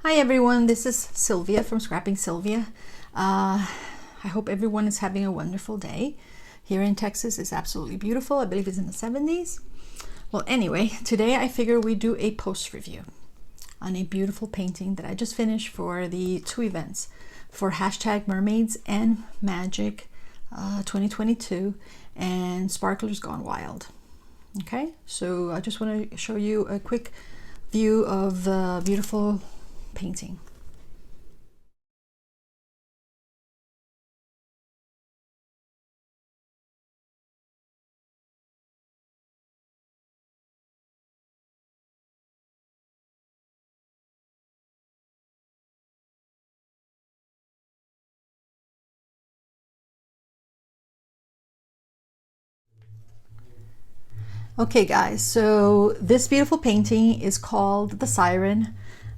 Hi everyone, this is Sylvia from Scrapping Sylvia. I hope everyone is having a wonderful day. Here in Texas it's absolutely beautiful. I believe it's in the 70s. Well, anyway, today I figure we do a post review on a beautiful painting that I just finished for the two events for hashtag Mermaids and Magic 2022 and Sparklers Gone Wild. Okay, so I just want to show you a quick view of the beautiful painting. Okay guys, so this beautiful painting is called The Siren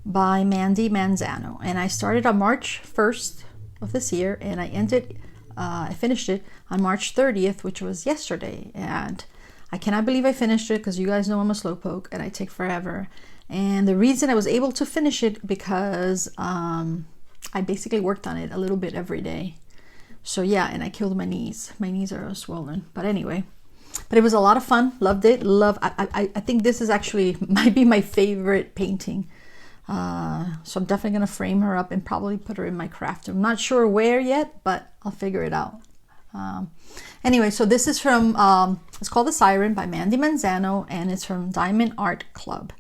by Mandy Manzano, and I started on March 1st of this year, and I finished it on March 30th, which was yesterday. And I cannot believe I finished it because you guys know I'm a slowpoke and I take forever. And the reason I was able to finish it because I basically worked on it a little bit every day. So yeah, and I killed my knees. My knees are swollen, but anyway. But it was a lot of fun. Loved it. I think this is actually might be my favorite painting. So I'm definitely going to frame her up and probably put her in my craft. I'm not sure where yet, but I'll figure it out. Anyway, so this is from, it's called The Siren by Mandy Manzano, and it's from Diamond Art Club.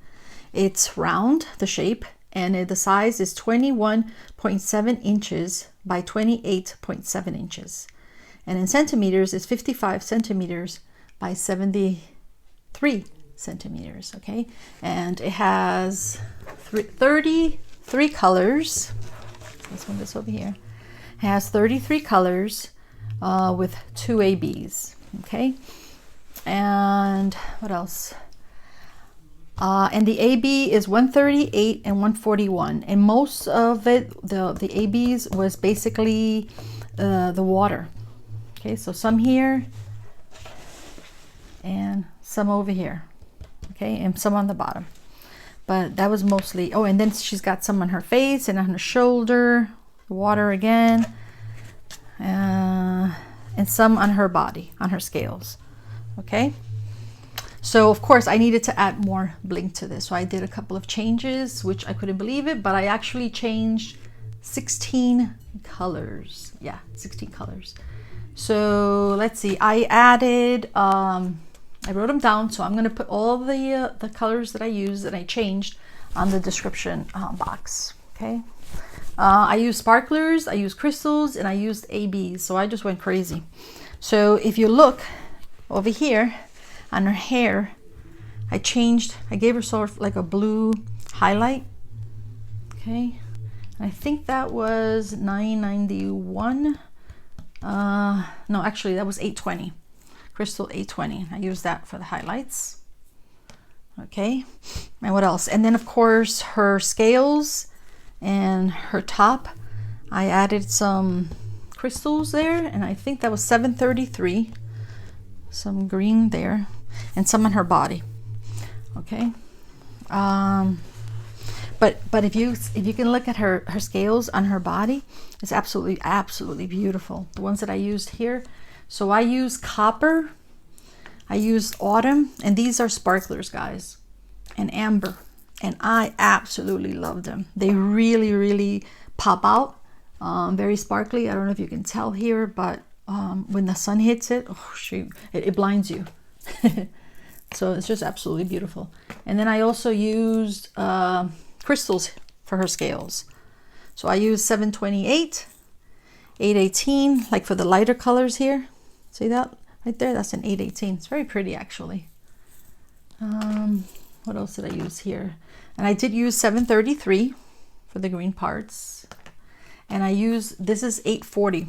It's round, the shape, and the size is 21.7 inches by 28.7 inches. And in centimeters, it's 55 centimeters by 73 centimeters, okay? And it has 33 colors. This one is over here. It has 33 colors with 2 ABs, okay? And what else? And the AB is 138 and 141, and most of it, the ABs was basically the water. Okay, so some here and some over here, okay, and some on the bottom, but that was mostly, oh, and then she's got some on her face and on her shoulder, water again, and some on her body, on her scales. Okay, so of course I needed to add more bling to this, so I did a couple of changes, which I couldn't believe it, but I actually changed 16 colors. Yeah, 16 colors. So let's see, I added, I wrote them down, so I'm going to put all the colors that I used and I changed on the description box, okay? I used sparklers, I used crystals, and I used ABs, so I just went crazy. So if you look over here on her hair, I gave her sort of like a blue highlight, okay? And I think that was $9.91. No, actually that was $8.20, crystal $8.20. I used that for the highlights. Okay, and what else? And then of course her scales and her top, I added some crystals there, and I think that was 733, some green there, and some on her body. Okay, but if you can look at her scales on her body, it's absolutely beautiful. The ones that I used here. So I used copper, I used autumn, and these are sparklers, guys, and amber, and I absolutely love them. They really pop out, very sparkly. I don't know if you can tell here, but when the sun hits it, oh shoot, it blinds you. So it's just absolutely beautiful. And then I also used crystals for her scales. So I used 728, 818, like for the lighter colors here. See that right there? That's an 818. It's very pretty, actually. What else did I use here? And I did use 733 for the green parts. And I used, this is 840.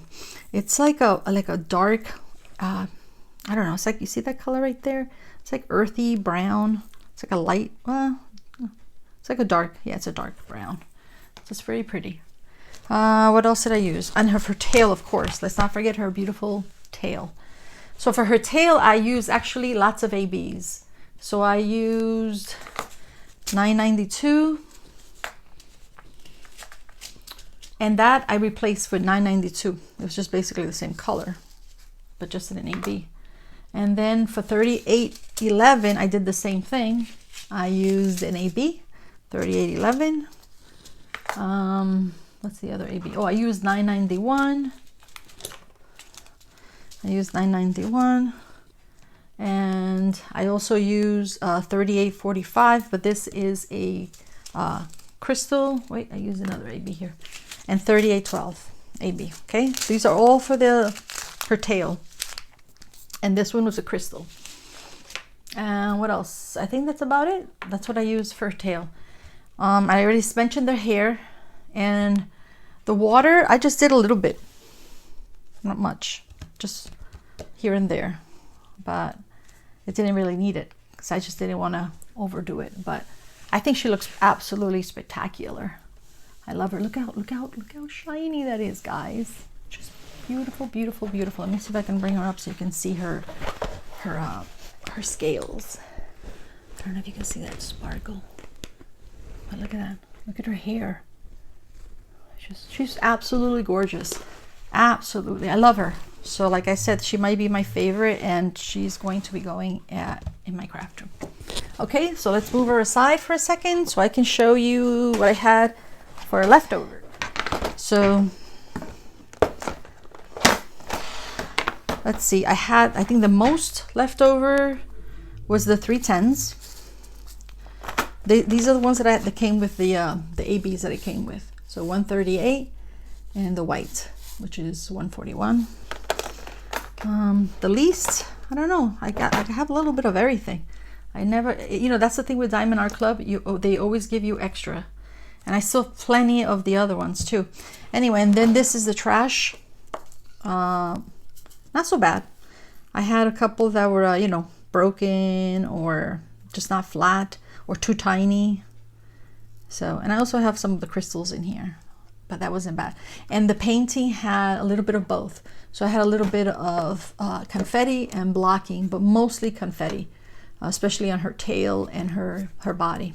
It's like a dark, I don't know. It's like, you see that color right there? It's like earthy brown. It's like a light, it's like a dark, yeah, it's a dark brown. So it's very pretty. What else did I use? And her tail, of course. Let's not forget her beautiful tail. So for her tail, I used actually lots of ABs. So I used 992, And that I replaced for $9.92. It was just basically the same color, but just in an AB. And then for $38.11, I did the same thing. I used an AB, $38.11. What's the other AB? Oh, I used $9.91. And I also use $38.45, but this is a crystal. Wait, I used another AB here. And $38.12 AB. Okay, these are all for her tail. And this one was a crystal. And what else? I think that's about it. That's what I used for her tail. I already mentioned their hair, and the water, I just did a little bit. Not much, just here and there. But it didn't really need it because I just didn't want to overdo it. But I think she looks absolutely spectacular. I love her. Look how shiny that is, guys. Just beautiful, beautiful, beautiful. Let me see if I can bring her up so you can see her scales. I don't know if you can see that sparkle, but look at that. Look at her hair. She's absolutely gorgeous. Absolutely, I love her. So like I said, she might be my favorite, and she's going to be going in my craft room. Okay, so let's move her aside for a second so I can show you what I had for a leftover. So let's see, I think the most leftover was the 310s. These are the ones that came with the ABs that it came with. So 138 and the white, which is 141. The least, I don't know, I have a little bit of everything. I never, that's the thing with Diamond Art Club, they always give you extra. And I still have plenty of the other ones too. Anyway, and then this is the trash. Not so bad. I had a couple that were, broken or just not flat or too tiny. So, and I also have some of the crystals in here, but that wasn't bad. And the painting had a little bit of both. So I had a little bit of confetti and blocking, but mostly confetti, especially on her tail and her body.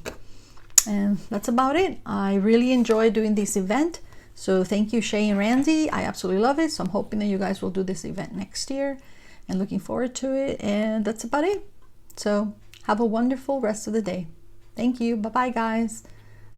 And that's about it. I really enjoyed doing this event. So thank you, Shay and Randy. I absolutely love it. So I'm hoping that you guys will do this event next year and looking forward to it. And that's about it. So have a wonderful rest of the day. Thank you. Bye-bye, guys.